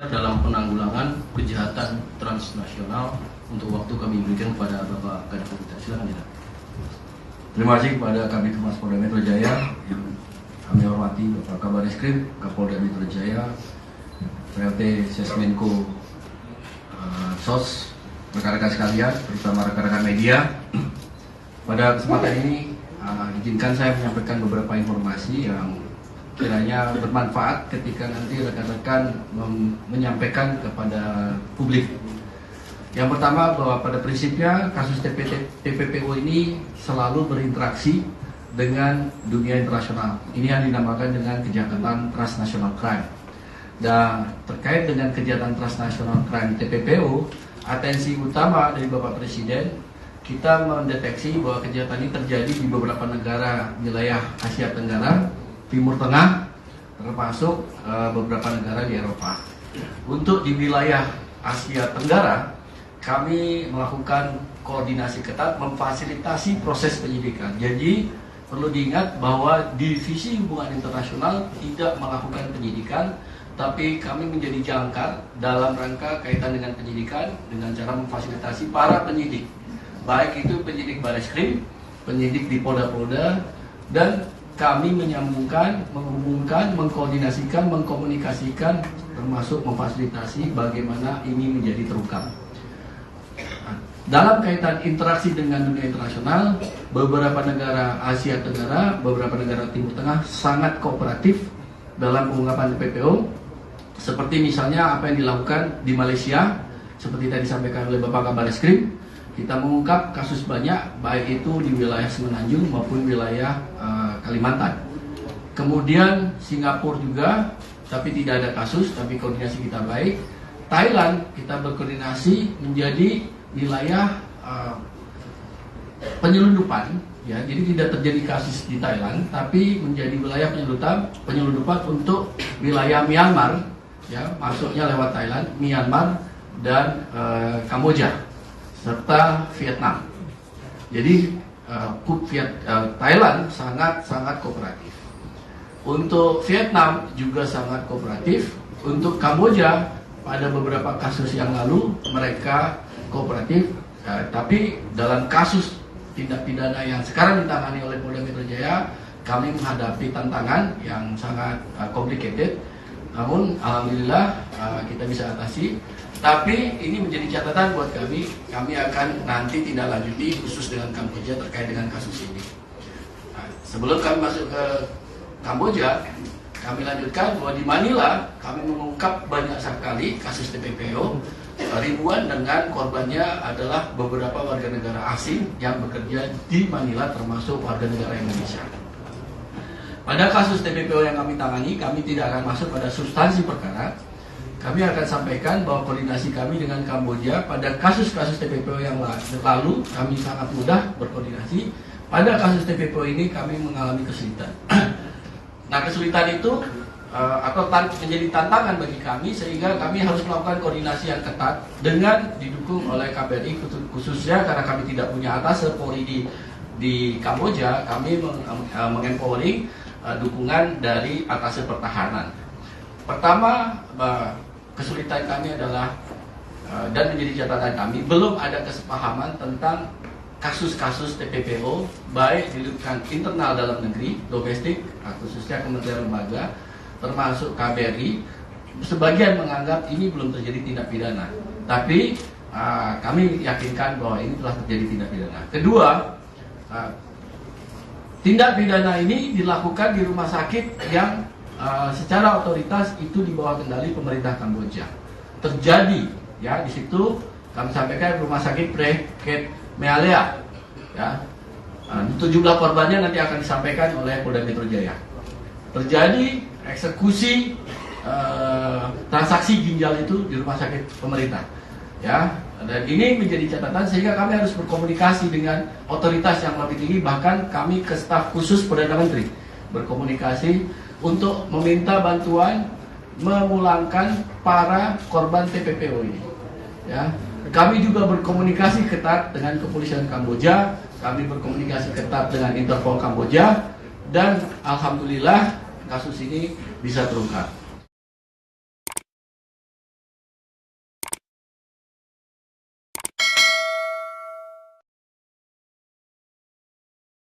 dalam penanggulangan kejahatan transnasional untuk waktu kami berikan kepada Bapak Kadif Humas. Silakan Tidak. Terima kasih kepada Kabid Humas Polda Metro Jaya yang kami hormati Bapak Kabar Eskrim, Kapolda Metro Jaya, PLT Sesmenko, SOS, rekan-rekan sekalian, terutama rekan-rekan media. Pada kesempatan ini, izinkan saya menyampaikan beberapa informasi yang kiranya bermanfaat ketika nanti rekan-rekan menyampaikan kepada publik. Yang pertama, bahwa pada prinsipnya kasus TPPO ini selalu berinteraksi dengan dunia internasional. Ini yang dinamakan dengan kejahatan transnational crime. Dan terkait dengan kejahatan transnational crime TPPO, atensi utama dari Bapak Presiden, kita mendeteksi bahwa kejahatan ini terjadi di beberapa negara wilayah Asia Tenggara, Timur Tengah, termasuk beberapa negara di Eropa. Untuk di wilayah Asia Tenggara, kami melakukan koordinasi ketat, memfasilitasi proses penyidikan. Jadi perlu diingat bahwa Divisi Hubungan Internasional tidak melakukan penyidikan, tapi kami menjadi jangkar dalam rangka kaitan dengan penyidikan dengan cara memfasilitasi para penyidik, baik itu penyidik Bareskrim, penyidik di Polda-Polda, dan kami menyambungkan, menghubungkan, mengkoordinasikan, mengkomunikasikan, termasuk memfasilitasi bagaimana ini menjadi terungkap. Dalam kaitan interaksi dengan dunia internasional, beberapa negara Asia Tenggara, beberapa negara Timur Tengah sangat kooperatif dalam pengungkapan TPPO. Seperti misalnya apa yang dilakukan di Malaysia, seperti tadi disampaikan oleh Bapak Kabar Eskrim, kita mengungkap kasus banyak, baik itu di wilayah Semenanjung maupun wilayah Kalimantan. Kemudian Singapura juga, tapi tidak ada kasus, tapi koordinasi kita baik. Thailand, kita berkoordinasi menjadi wilayah penyelundupan, ya, jadi tidak terjadi kasus di Thailand, tapi menjadi wilayah penyelundupan untuk wilayah Myanmar, ya, masuknya lewat Thailand, Myanmar, dan Kamboja, serta Vietnam. Jadi Thailand sangat kooperatif. Untuk Vietnam juga sangat kooperatif. Untuk Kamboja pada beberapa kasus yang lalu mereka kooperatif, tapi dalam kasus tindak pidana yang sekarang ditangani oleh Polda Metro Jaya, kami menghadapi tantangan yang sangat complicated. Namun alhamdulillah kita bisa atasi. Tapi ini menjadi catatan buat kami. Kami akan nanti tindak lanjuti khusus dengan Kamboja terkait dengan kasus ini. Sebelum kami masuk ke Kamboja, kami lanjutkan bahwa di Manila kami mengungkap banyak sekali kasus TPPO, ribuan, dengan korbannya adalah beberapa warga negara asing yang bekerja di Manila, termasuk warga negara Indonesia. Pada kasus TPPO yang kami tangani, kami tidak akan masuk pada substansi perkara. Kami akan sampaikan bahwa koordinasi kami dengan Kamboja pada kasus-kasus TPPO yang lalu kami sangat mudah berkoordinasi. Pada kasus TPPO ini kami mengalami kesulitan. Nah, kesulitan itu menjadi tantangan bagi kami, sehingga kami harus melakukan koordinasi yang ketat dengan didukung oleh KBRI, khususnya karena kami tidak punya atas Polri di Kamboja. Kami mengempowering dukungan dari atas pertahanan. Pertama, kesulitan kami adalah dan menjadi catatan kami, belum ada kesepahaman tentang kasus-kasus TPPO, baik di lingkungan internal dalam negeri, domestik, khususnya kementerian lembaga, termasuk KBRI. Sebagian menganggap ini belum terjadi tindak pidana, tapi kami yakinkan bahwa ini telah terjadi tindak pidana. Kedua, tindak pidana ini dilakukan di rumah sakit yang secara otoritas itu di bawah kendali pemerintah Kamboja. Terjadi, ya, di situ kami sampaikan rumah sakit Preket Mealea, ya. Jumlah korbannya nanti akan disampaikan oleh Polda Metro Jaya. Terjadi eksekusi transaksi ginjal itu di rumah sakit pemerintah, ya. Dan ini menjadi catatan, sehingga kami harus berkomunikasi dengan otoritas yang lebih tinggi, bahkan kami ke staf khusus Perdana Menteri berkomunikasi untuk meminta bantuan memulangkan para korban TPPO ini, ya. Kami juga berkomunikasi ketat dengan kepolisian Kamboja, kami berkomunikasi ketat dengan Interpol Kamboja, dan alhamdulillah kasus ini bisa terungkap.